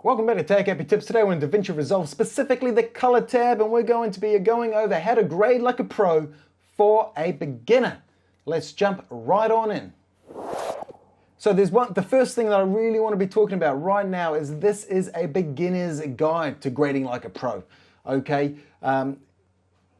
Welcome back to Tech Happy Tips. Today we're in DaVinci Resolve, specifically the color tab, and we're going to be going over how to grade like a pro for a beginner. Let's jump right on in. So the first thing that I really want to be talking about right now is this is a beginner's guide to grading like a pro, okay?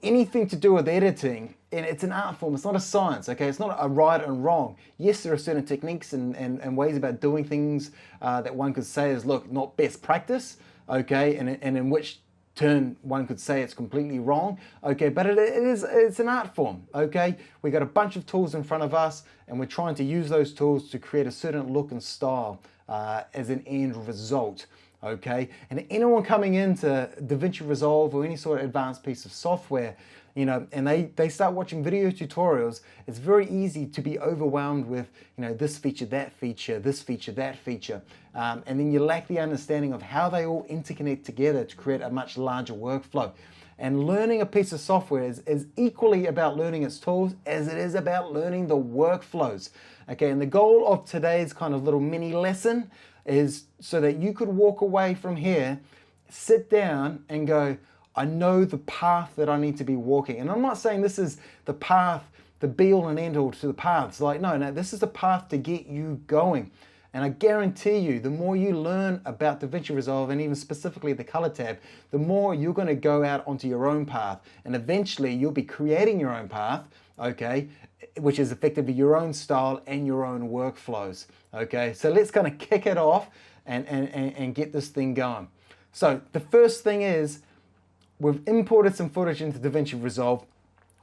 Anything to do with editing, and it's an art form, it's not a science, okay? It's not a right and wrong. Yes, there are certain techniques and ways about doing things that one could say is, look, not best practice, okay? And in which turn one could say it's completely wrong, okay? But it's an art form, okay? We got a bunch of tools in front of us, and we're trying to use those tools to create a certain look and style as an end result. Okay, and anyone coming into DaVinci Resolve or any sort of advanced piece of software, you know, and they start watching video tutorials, it's very easy to be overwhelmed with, you know, this feature, that feature, this feature, that feature, and then you lack the understanding of how they all interconnect together to create a much larger workflow. And learning a piece of software is equally about learning its tools as it is about learning the workflows. Okay, and the goal of today's kind of little mini lesson is so that you could walk away from here, sit down and go, I know the path that I need to be walking. And I'm not saying this is the path, the be all and end all to the paths. Like, no, this is the path to get you going. And I guarantee you, the more you learn about DaVinci Resolve, and even specifically the color tab, the more you're going to go out onto your own path. And eventually you'll be creating your own path, okay, which is effectively your own style and your own workflows. Okay, so let's kind of kick it off and get this thing going. So the first thing is, we've imported some footage into DaVinci Resolve.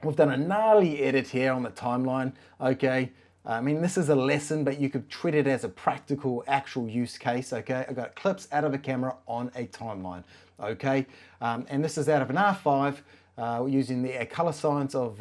We've done a gnarly edit here on the timeline, okay? I mean, this is a lesson, but you could treat it as a practical, actual use case, okay? I've got clips out of a camera on a timeline, okay? And this is out of an R5, using the color science of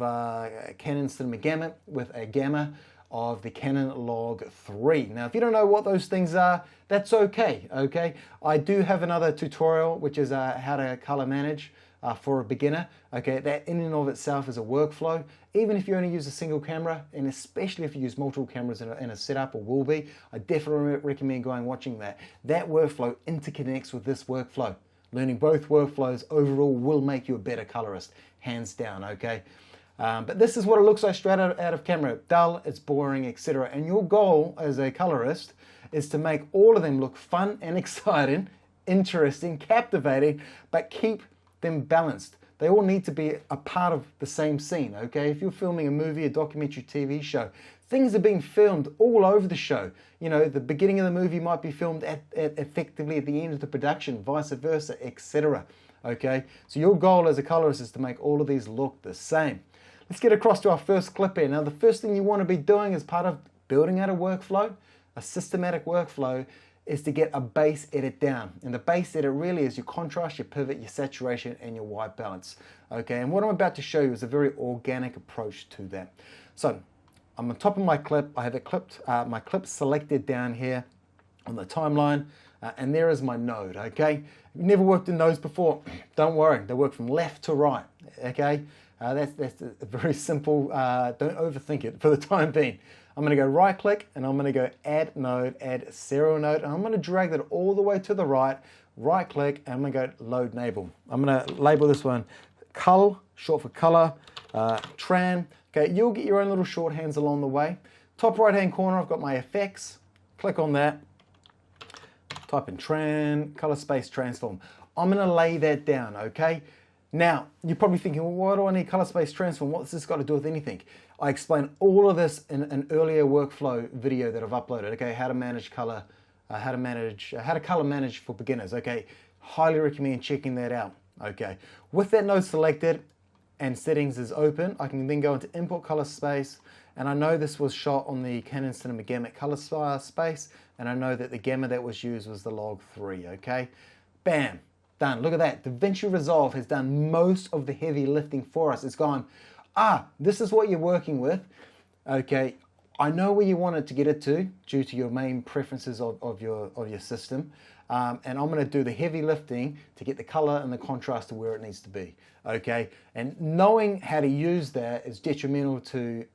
Canon Cinema Gamma with a gamma of the Canon Log 3. Now, if you don't know what those things are, that's okay, okay? I do have another tutorial, which is how to color manage for a beginner, okay? That in and of itself is a workflow. Even if you only use a single camera, and especially if you use multiple cameras in a setup, or will be, I definitely recommend going watching that. That workflow interconnects with this workflow. Learning both workflows overall will make you a better colorist, hands down, okay? But this is what it looks like straight out of camera. Dull, it's boring, etc. And your goal as a colorist is to make all of them look fun and exciting, interesting, captivating, but keep them balanced. They all need to be a part of the same scene, okay? If you're filming a movie, a documentary TV show, things are being filmed all over the show. You know, the beginning of the movie might be filmed effectively at the end of the production, vice versa, etc. Okay? So your goal as a colorist is to make all of these look the same. Let's get across to our first clip here. Now, the first thing you want to be doing as part of building out a workflow, a systematic workflow, is to get a base edit down. And the base edit really is your contrast, your pivot, your saturation, and your white balance. Okay, and what I'm about to show you is a very organic approach to that. So, I'm on top of my clip. I have it clipped, my clip selected down here on the timeline, and there is my node, okay? You've never worked in nodes before, don't worry, they work from left to right, okay? That's a very simple, don't overthink it for the time being. I'm going to go right click and I'm going to go add node, add serial node, and I'm going to drag that all the way to the right click, and I'm going to go load label. I'm going to label this one cull, short for color, tran. Okay, you'll get your own little shorthands along the way. Top right hand corner, I've got my effects. Click on that. Type in tran, color space transform. I'm going to lay that down, okay? Now, you're probably thinking, well, why do I need color space transform? What's this got to do with anything? I explained all of this in an earlier workflow video that I've uploaded, okay? How to manage color, how to color manage for beginners, okay? Highly recommend checking that out, okay? With that node selected and settings is open, I can then go into import color space, and I know this was shot on the Canon Cinema Gamma color space, and I know that the gamma that was used was the log 3, okay? Bam. Done. Look at that. DaVinci Resolve has done most of the heavy lifting for us. It's gone, this is what you're working with. Okay, I know where you want it to get it to due to your main preferences of your system. And I'm going to do the heavy lifting to get the color and the contrast to where it needs to be. Okay, and knowing how to use that is detrimental to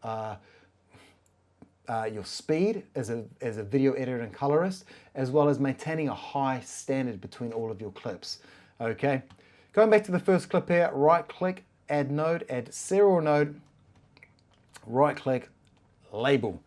your speed as a video editor and colorist, as well as maintaining a high standard between all of your clips. Okay, going back to the first clip here, right click, add node, add serial node, right click, label,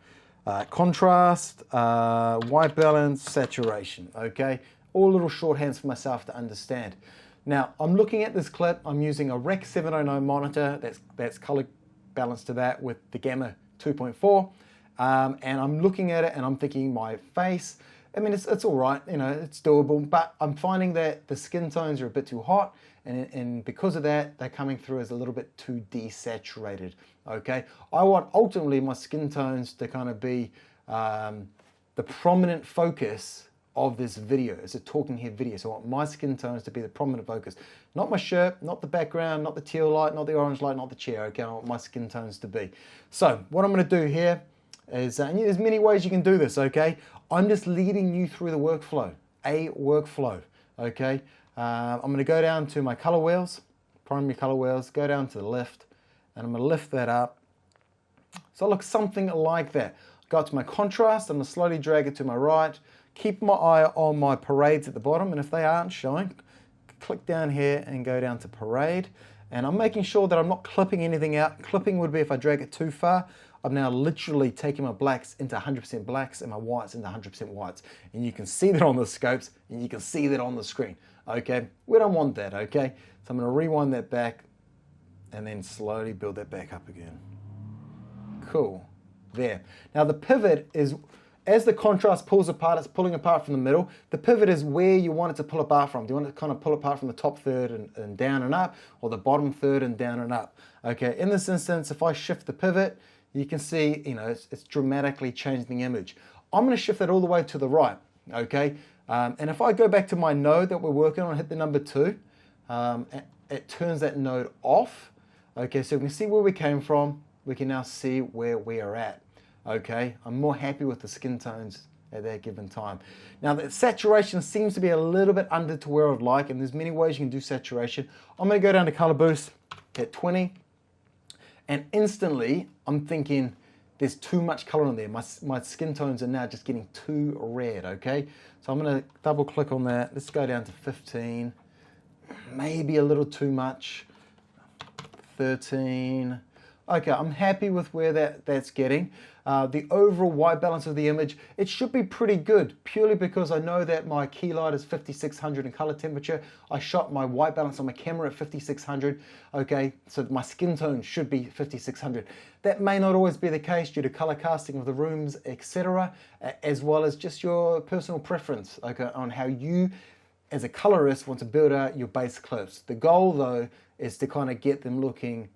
contrast, white balance, saturation. Okay, all little shorthands for myself to understand. Now I'm looking at this clip, I'm using a Rec 709 monitor that's color balanced to that with the Gamma 2.4. And I'm looking at it and I'm thinking my face, I mean, it's all right, you know, it's doable, but I'm finding that the skin tones are a bit too hot, and because of that, they're coming through as a little bit too desaturated, okay? I want ultimately my skin tones to kind of be the prominent focus of this video. It's a talking head video, so I want my skin tones to be the prominent focus. Not my shirt, not the background, not the teal light, not the orange light, not the chair, okay? I want my skin tones to be. So what I'm gonna do here is, and there's many ways you can do this, okay? I'm just leading you through the workflow, okay? I'm gonna go down to my color wheels, primary color wheels, go down to the left, and I'm gonna lift that up. So it looks something like that. Go up to my contrast, I'm gonna slowly drag it to my right, keep my eye on my parades at the bottom, and if they aren't showing, click down here and go down to parade, and I'm making sure that I'm not clipping anything out. Clipping would be if I drag it too far. I'm now literally taking my blacks into 100% blacks and my whites into 100% whites. And you can see that on the scopes and you can see that on the screen, okay? We don't want that, okay? So I'm gonna rewind that back and then slowly build that back up again. Cool, there. Now the pivot is, as the contrast pulls apart, it's pulling apart from the middle. The pivot is where you want it to pull apart from. Do you want it to kind of pull apart from the top third and down and up, or the bottom third and down and up? Okay, in this instance, if I shift the pivot, you can see, you know, it's dramatically changing the image. I'm going to shift that all the way to the right, okay? And if I go back to my node that we're working on, hit the number 2, it turns that node off. Okay, so we can see where we came from. We can now see where we are at, okay? I'm more happy with the skin tones at that given time. Now the saturation seems to be a little bit under to where I'd like, and there's many ways you can do saturation. I'm going to go down to color boost, hit 20. And instantly, I'm thinking there's too much color on there. My skin tones are now just getting too red, okay? So I'm gonna double click on that. Let's go down to 15, maybe a little too much, 13. Okay, I'm happy with where that's getting. The overall white balance of the image, it should be pretty good, purely because I know that my key light is 5600 in color temperature. I shot my white balance on my camera at 5600, okay, so my skin tone should be 5600. That may not always be the case due to color casting of the rooms, etc., as well as just your personal preference, okay, on how you, as a colorist, want to build out your base clips. The goal, though, is to kind of get them looking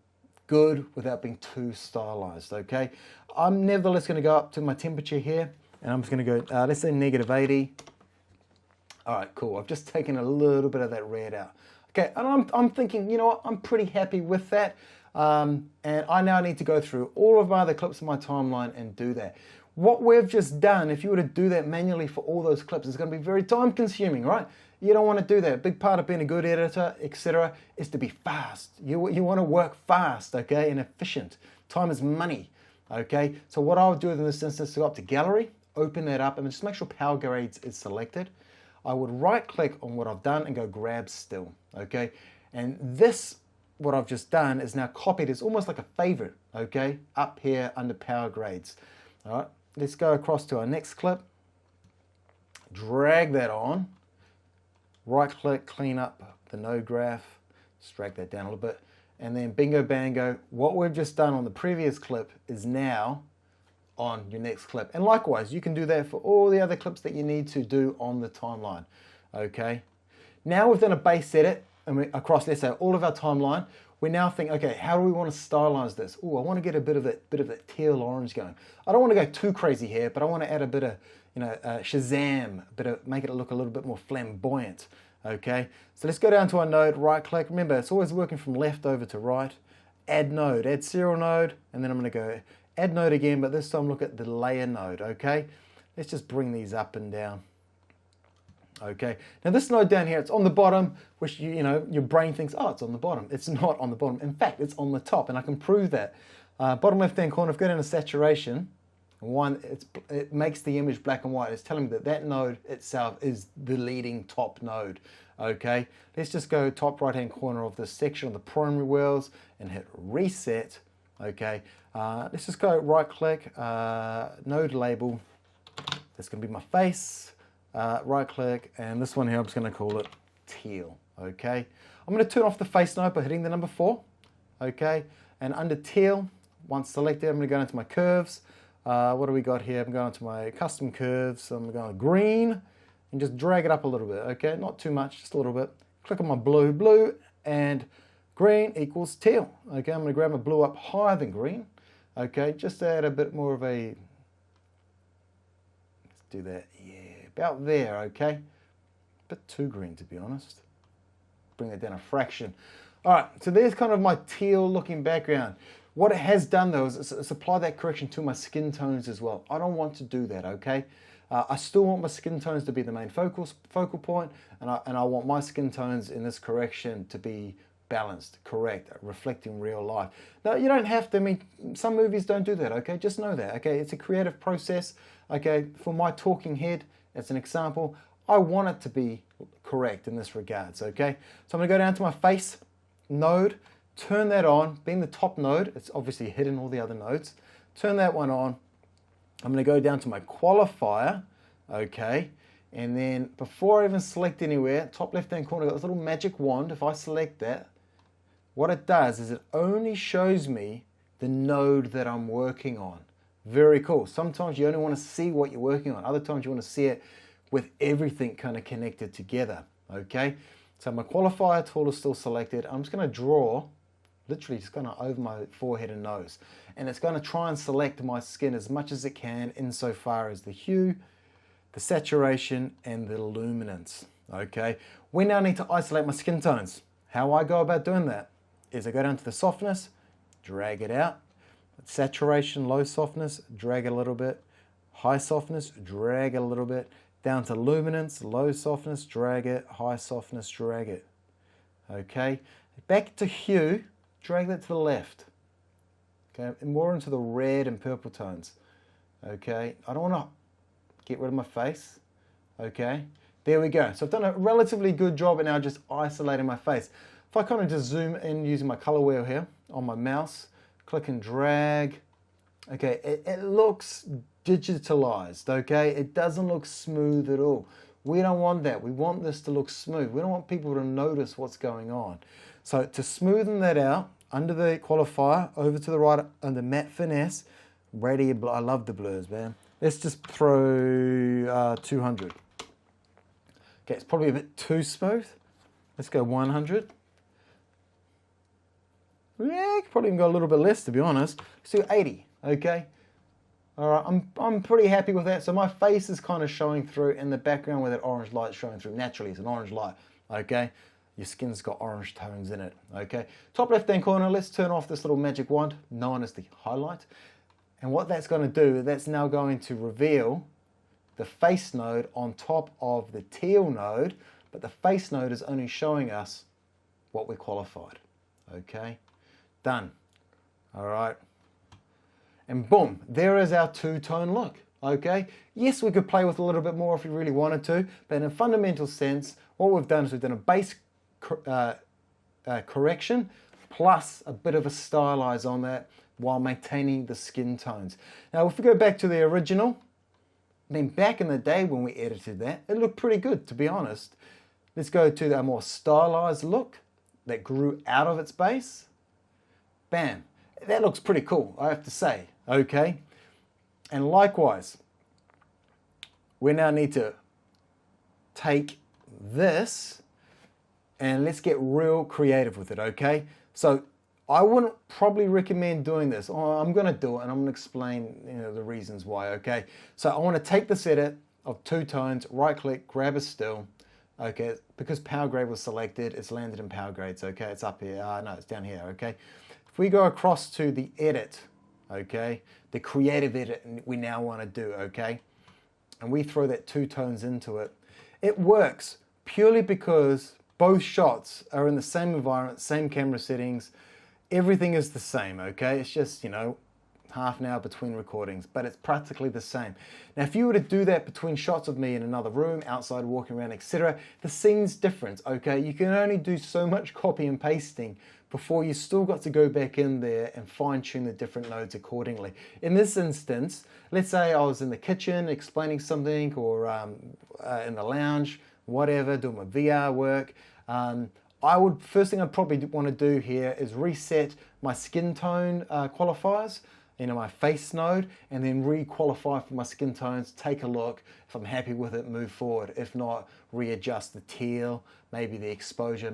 good without being too stylized, okay? I'm nevertheless going to go up to my temperature here, and I'm just going to go, let's say -80. All right, cool. I've just taken a little bit of that red out. Okay, and I'm thinking, you know what, I'm pretty happy with that. And I now need to go through all of my other clips in my timeline and do that. What we've just done, if you were to do that manually for all those clips, it's going to be very time consuming, right? You don't want to do that. A big part of being a good editor, etc., is to be fast. You want to work fast, okay, and efficient. Time is money, okay? So what I would do in this instance is go up to Gallery, open that up, and just make sure Power Grades is selected. I would right-click on what I've done and go Grab Still, okay? And this, what I've just done, is now copied. It's almost like a favorite, okay, up here under Power Grades. All right, let's go across to our next clip. Drag that on. Right-click, clean up the node graph. Just drag that down a little bit. And then bingo bango, what we've just done on the previous clip is now on your next clip. And likewise, you can do that for all the other clips that you need to do on the timeline, okay? Now we've done a base edit and across, let's say, all of our timeline. We now think, okay, how do we want to stylize this? Oh, I want to get a bit of that teal orange going. I don't want to go too crazy here, but I want to add a bit of, you know, Shazam, make it look a little bit more flamboyant. Okay, so let's go down to our node, right click. Remember, it's always working from left over to right. Add node, add serial node, and then I'm going to go add node again, but this time look at the layer node. Okay, let's just bring these up and down. Okay, now this node down here, it's on the bottom, which you know, your brain thinks, oh, it's on the bottom. It's not on the bottom. In fact, it's on the top, and I can prove that. Bottom left-hand corner, if I go down to saturation, and one, it makes the image black and white. It's telling me that that node itself is the leading top node. Okay, let's just go top right hand corner of this section of the primary wheels and hit reset. Okay, let's just go right click, node label. That's going to be my face. Right click, and this one here I'm just going to call it teal. Okay, I'm going to turn off the face node by hitting the number 4. Okay, and under teal, once selected, I'm going to go into my curves. What do we got here? I'm going to my custom curves. So I'm going to green and just drag it up a little bit. Okay, not too much, just a little bit. Click on my blue, and green equals teal. Okay, I'm going to grab my blue up higher than green. Okay, just to add a bit more of a, let's do that, yeah, about there, okay? A bit too green, to be honest. Bring it down a fraction. All right, so there's kind of my teal looking background. What it has done though is it's applied that correction to my skin tones as well. I don't want to do that, okay? I still want my skin tones to be the main focal point, and I want my skin tones in this correction to be balanced, correct, reflecting real life. Now, you don't have to. I mean, some movies don't do that, okay? Just know that, okay? It's a creative process, okay? For my talking head, as an example, I want it to be correct in this regards, okay? So I'm going to go down to my face node, turn that on, being the top node, it's obviously hidden all the other nodes, turn that one on. I'm going to go down to my qualifier, okay, and then before I even select anywhere, top left hand corner, I've got this little magic wand. If I select that, what it does is it only shows me the node that I'm working on. Very cool. Sometimes you only want to see what you're working on. Other times you want to see it with everything kind of connected together, okay? So my qualifier tool is still selected. I'm just going to draw, literally just going to over my forehead and nose. And it's going to try and select my skin as much as it can insofar as the hue, the saturation, and the luminance, okay? We now need to isolate my skin tones. How I go about doing that is I go down to the softness, drag it out, saturation, low softness, drag it a little bit, high softness, drag it a little bit, down to luminance, low softness, drag it, high softness, drag it, okay? Back to hue, drag that to the left, okay? And more into the red and purple tones, okay? I don't want to get rid of my face, okay? There we go. So I've done a relatively good job at now just isolating my face. If I kind of just zoom in using my color wheel here on my mouse, click and drag, okay, it looks digitalized, okay? It doesn't look smooth at all. We don't want that. We want this to look smooth. We don't want people to notice what's going on. So to smoothen that out, under the qualifier, over to the right under matte finesse, radial blur. I love the blurs, man. Let's just throw 200. Okay, it's probably a bit too smooth. Let's go 100. Yeah, probably even go a little bit less, to be honest. Let's do 80, okay? All right, I'm pretty happy with that. So my face is kind of showing through in the background where that orange light is showing through. Naturally, it's an orange light, okay? Your skin's got orange tones in it, okay? Top left-hand corner, let's turn off this little magic wand, known as the highlight. And what that's going to do, that's now going to reveal the face node on top of the teal node, but the face node is only showing us what we qualified, okay? Done. All right. And boom, there is our two-tone look, okay? Yes, we could play with a little bit more if we really wanted to, but in a fundamental sense, what we've done is we've done a base correction plus a bit of a stylize on that while maintaining the skin tones. Now, if we go back to the original, then back in the day when we edited that, it looked pretty good, to be honest. Let's go to a more stylized look that grew out of its base. Bam. That looks pretty cool, I have to say, okay? And likewise, we now need to take this and let's get real creative with it, okay? So I wouldn't probably recommend doing this. I'm gonna do it and I'm gonna explain the reasons why, okay? So I wanna take this edit of two tones, right click, grab a still, okay? Because power grade was selected, it's landed in power grades, okay? It's up here, no, it's down here, okay? If we go across to the edit, okay, the creative edit we now want to do, okay, and we throw that two tones into it, it works purely because both shots are in the same environment, same camera settings, everything is the same, okay? It's just, half an hour between recordings, but it's practically the same. Now, if you were to do that between shots of me in another room, outside, walking around, etc., the scene's different, okay? You can only do so much copy and pasting before you still got to go back in there and fine-tune the different nodes accordingly. In this instance, let's say I was in the kitchen explaining something, or in the lounge, whatever, doing my VR work. First thing I'd probably want to do here is reset my skin tone qualifiers, my face node, and then re-qualify for my skin tones, take a look. If I'm happy with it, move forward. If not, readjust the teal, maybe the exposure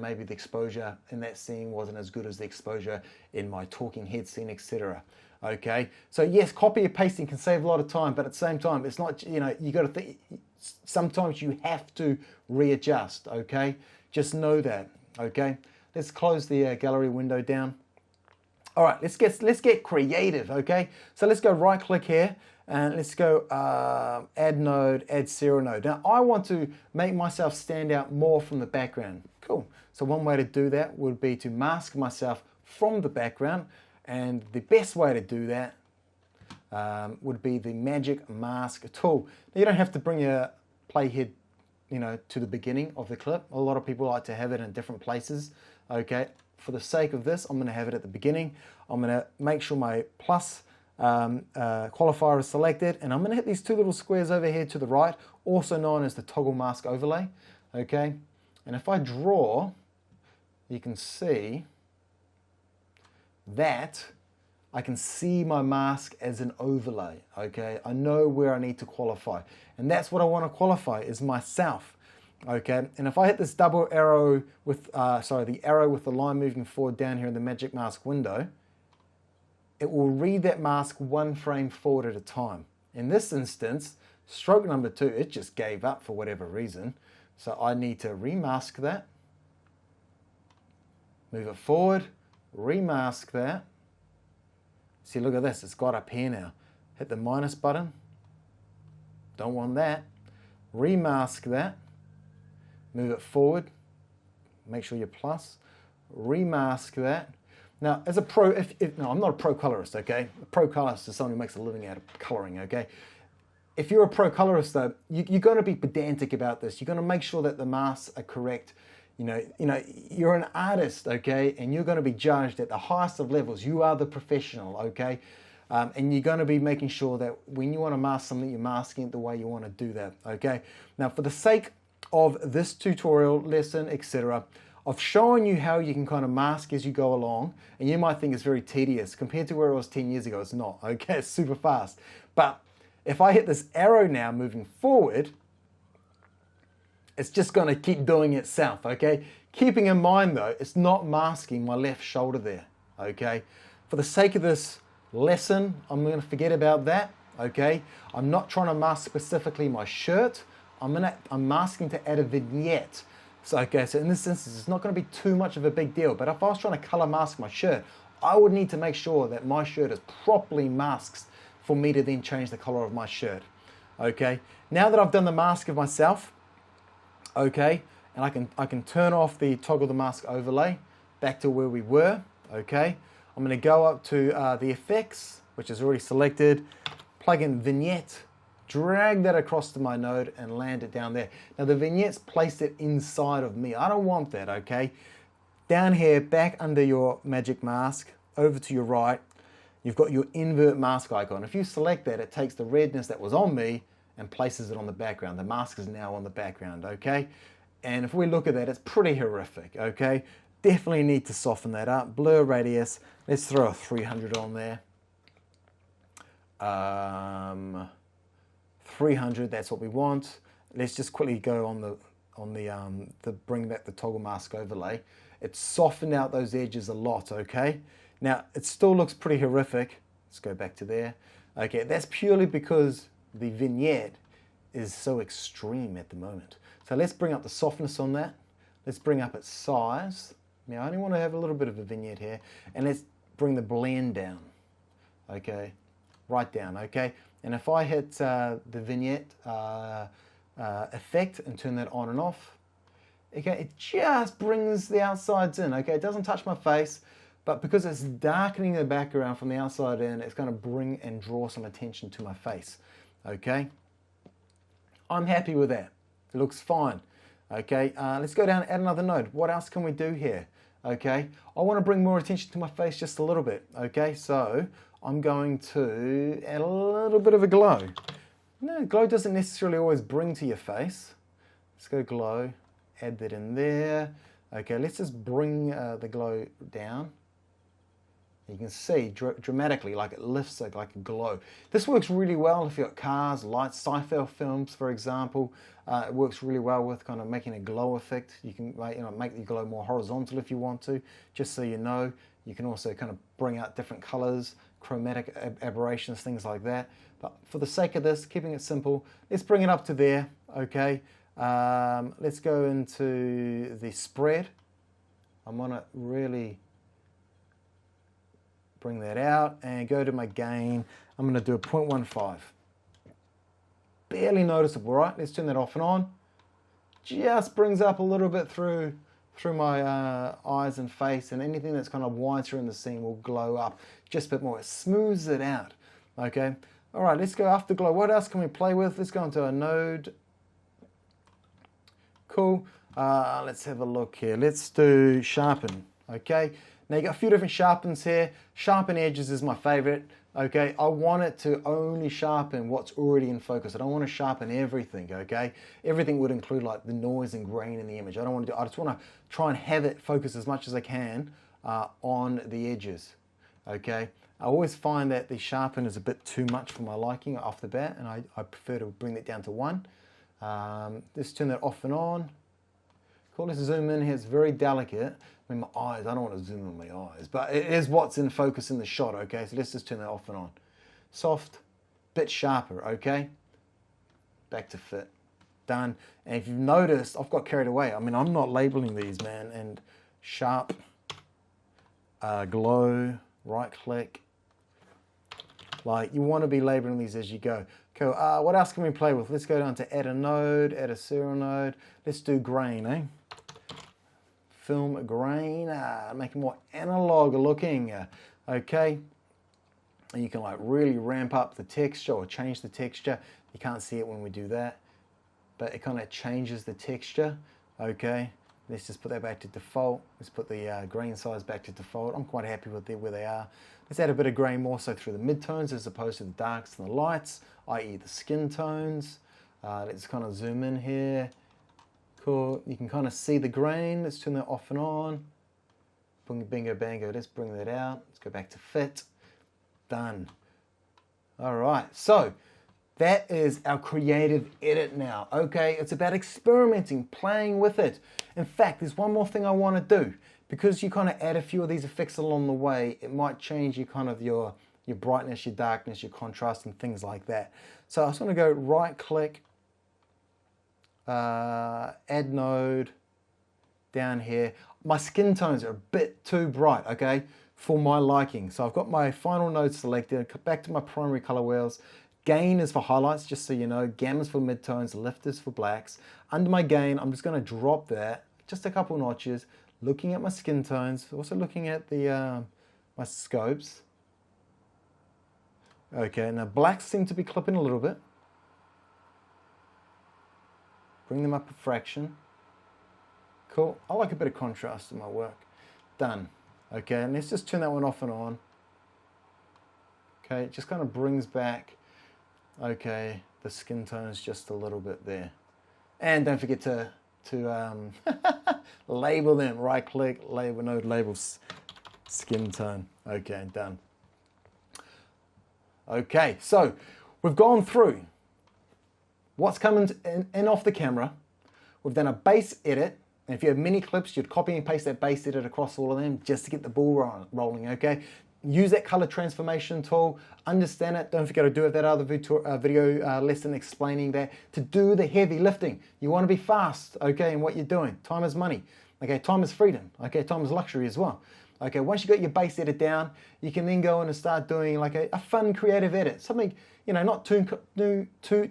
in that scene wasn't as good as the exposure in my talking head scene, etc. Okay, so yes, copy and pasting can save a lot of time, but at the same time, it's not, you got to think, sometimes you have to readjust, okay? Just know that, okay? Let's close the gallery window down. All right, let's get creative, okay? So let's go right click here and let's go add node, add serial node. Now I want to make myself stand out more from the background. Cool. So one way to do that would be to mask myself from the background, and the best way to do that would be the Magic Mask tool. Now, you don't have to bring your playhead to the beginning of the clip. A lot of people like to have it in different places, okay? For the sake of this, I'm going to have it at the beginning. I'm going to make sure my plus qualifier is selected, and I'm going to hit these two little squares over here to the right, also known as the toggle mask overlay, okay? And if I draw, you can see that I can see my mask as an overlay, okay? I know where I need to qualify, and that's what I want to qualify, is myself. Okay, and if I hit this double arrow with, the arrow with the line moving forward down here in the Magic Mask window, it will read that mask one frame forward at a time. In this instance, stroke number 2, it just gave up for whatever reason. So I need to remask that, move it forward, remask that. See, look at this, it's got up here now. Hit the minus button, don't want that. Remask that. Move it forward, make sure you're plus, remask that. Now, as a pro, no, I'm not a pro colorist, okay? A pro colorist is someone who makes a living out of coloring, okay? If you're a pro colorist, though, you're going to be pedantic about this. You're going to make sure that the masks are correct. You're an artist, okay? And you're going to be judged at the highest of levels. You are the professional, okay? And you're going to be making sure that when you want to mask something, you're masking it the way you want to do that, okay? Now, for the sake of this tutorial lesson, etc., I've shown you how you can kind of mask as you go along, and you might think it's very tedious. Compared to where it was 10 years ago, it's not, okay? It's super fast. But if I hit this arrow now moving forward, it's just going to keep doing itself, okay? Keeping in mind, though, it's not masking my left shoulder there, okay? For the sake of this lesson, I'm going to forget about that, okay? I'm not trying to mask specifically my shirt. I'm masking to add a vignette. So, okay, so in this instance, it's not going to be too much of a big deal. But if I was trying to color mask my shirt, I would need to make sure that my shirt is properly masked for me to then change the color of my shirt. Okay, now that I've done the mask of myself, okay, and I can turn off the toggle the mask overlay back to where we were. Okay, I'm going to go up to the effects, which is already selected, plug in vignette, drag that across to my node and land it down there. Now the vignette's placed it inside of me. I don't want that, okay? Down here, back under your Magic Mask, over to your right, you've got your Invert Mask icon. If you select that, it takes the redness that was on me and places it on the background. The mask is now on the background, okay? And if we look at that, it's pretty horrific, okay? Definitely need to soften that up. Blur radius, let's throw a 300 on there. 300, that's what we want. Let's just quickly go on the bring back the toggle mask overlay. It's softened out those edges a lot, okay? Now, it still looks pretty horrific. Let's go back to there. Okay, that's purely because the vignette is so extreme at the moment. So let's bring up the softness on that. Let's bring up its size. Now, I only want to have a little bit of a vignette here. And let's bring the blend down, okay? Right down, okay? And if I hit the vignette effect and turn that on and off, okay, it just brings the outsides in, okay? It doesn't touch my face, but because it's darkening the background from the outside in, it's going to bring and draw some attention to my face. Okay, I'm happy with that. It looks fine. Okay, let's go down and add another node. What else can we do here? Okay, I want to bring more attention to my face just a little bit. Okay, so I'm going to add a little bit of a glow. No, glow doesn't necessarily always bring to your face. Let's go glow, add that in there. Okay, let's just bring the glow down. You can see dramatically, like it lifts it like a glow. This works really well if you've got cars, lights, sci-fi films, for example. It works really well with kind of making a glow effect. You can make the glow more horizontal if you want to, just so you know. You can also kind of bring out different colors, chromatic aberrations, things like that. But for the sake of this, keeping it simple, let's bring it up to there, okay? Let's go into the spread. I'm gonna really bring that out and go to my gain. I'm going to do a 0.15. Barely noticeable, right? Let's turn that off and on. Just brings up a little bit through my eyes and face, and anything that's kind of whiter in the scene will glow up just a bit more. It smooths it out, okay? All right, let's go afterglow. What else can we play with? Let's go into a node. Cool. Let's have a look here. Let's do sharpen, okay? Now you got a few different sharpens here. Sharpen edges is my favorite. Okay, I want it to only sharpen what's already in focus. I don't want to sharpen everything. Okay, everything would include like the noise and grain in the image. I don't want to do. I just want to try and have it focus as much as I can on the edges. Okay, I always find that the sharpen is a bit too much for my liking off the bat, and I prefer to bring that down to 1. Let's turn that off and on. Cool. Let's zoom in here. It's very delicate. I mean, my eyes, I don't want to zoom in my eyes, but it is what's in focus in the shot, okay? So let's just turn that off and on. Soft, bit sharper, okay? Back to fit. Done. And if you've noticed, I've got carried away. I mean, I'm not labeling these, man. And sharp, glow, right click. Like, you want to be labeling these as you go. Cool. What else can we play with? Let's go down to add a node, add a serial node. Let's do grain, eh? Film grain, make it more analog looking, okay? And you can like really ramp up the texture or change the texture. You can't see it when we do that, but it kind of changes the texture, okay? Let's just put that back to default. Let's put the grain size back to default. I'm quite happy with where they are. Let's add a bit of grain more so through the midtones as opposed to the darks and the lights, i.e. the skin tones. Let's kind of zoom in here. Cool. You can kind of see the grain. Let's turn that off and on. Bingo, bango. Let's bring that out. Let's go back to fit. Done. All right. So that is our creative edit now. Okay. It's about experimenting, playing with it. In fact, there's one more thing I want to do. Because you kind of add a few of these effects along the way, it might change your brightness, your darkness, your contrast, and things like that. So I just want to go right click, add node down here. My skin tones are a bit too bright, okay, for my liking. So I've got my final node selected, back to my primary color wheels. Gain is for highlights, just so you know. Gamma is for midtones, lift is for blacks. Under my gain, I'm just going to drop that just a couple notches, looking at my skin tones, also looking at the my scopes. Okay, now blacks seem to be clipping a little bit. Bring them up a fraction. Cool. I like a bit of contrast in my work. Done. Okay, and let's just turn that one off and on. Okay, it just kind of brings back, okay, the skin tones just a little bit there. And don't forget to label them. Right click, label node, labels, skin tone. Okay, done. Okay, so we've gone through what's coming in off the camera. We've done a base edit, and if you have many clips, you'd copy and paste that base edit across all of them just to get the ball rolling, okay? Use that color transformation tool, understand it. Don't forget to do it, that other video lesson explaining that. To do the heavy lifting, you want to be fast, okay, in what you're doing. Time is money, okay? Time is freedom, okay? Time is luxury as well. Okay, once you got your base edit down, you can then go in and start doing like a fun creative edit. Something, you know, not too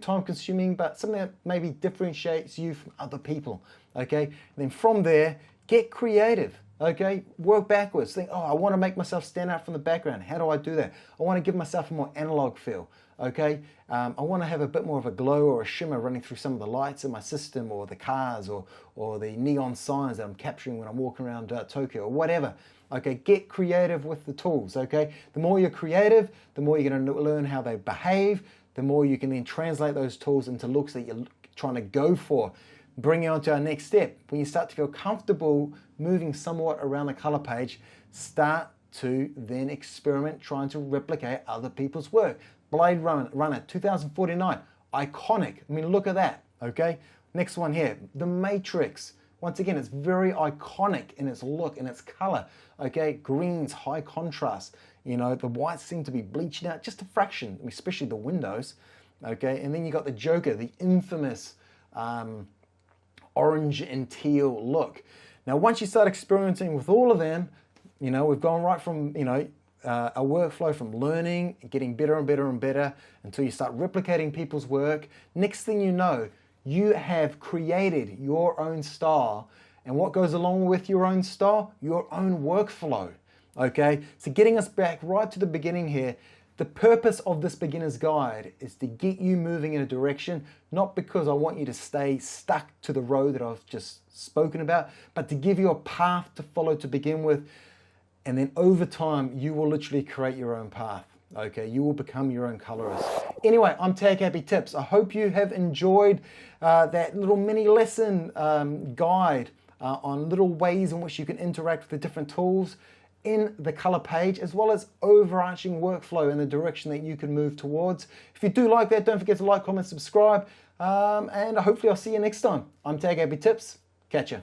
time consuming, but something that maybe differentiates you from other people, okay? And then from there, get creative. Okay, work backwards. Think, oh, I want to make myself stand out from the background. How do I do that? I want to give myself a more analog feel. Okay, I want to have a bit more of a glow or a shimmer running through some of the lights in my system, or the cars, or the neon signs that I'm capturing when I'm walking around Tokyo, or whatever. Okay, get creative with the tools. Okay, the more you're creative, the more you're going to learn how they behave. The more you can then translate those tools into looks that you're trying to go for. Bring it on to our next step. When you start to feel comfortable moving somewhat around the color page, start to then experiment trying to replicate other people's work. Blade Runner 2049, iconic. I mean, look at that, okay? Next one here, The Matrix. Once again, it's very iconic in its look and its color, okay? Greens, high contrast. You know, the whites seem to be bleaching out just a fraction, especially the windows, okay? And then you got the Joker, the infamous orange and teal look. Now, once you start experimenting with all of them, you know, we've gone right from, you know, a workflow from learning, getting better and better and better until you start replicating people's work. Next thing you know, you have created your own style. And what goes along with your own style? Your own workflow. Okay, so getting us back right to the beginning here, the purpose of this beginner's guide is to get you moving in a direction, not because I want you to stay stuck to the road that I've just spoken about, but to give you a path to follow to begin with. And then over time, you will literally create your own path. Okay, you will become your own colorist. Anyway, I'm Tag Happy Tips. I hope you have enjoyed that little mini lesson guide on little ways in which you can interact with the different tools in the color page, as well as overarching workflow in the direction that you can move towards. If you do like that, don't forget to like, comment, subscribe, and hopefully I'll see you next time. I'm Tag Happy Tips. Catch ya.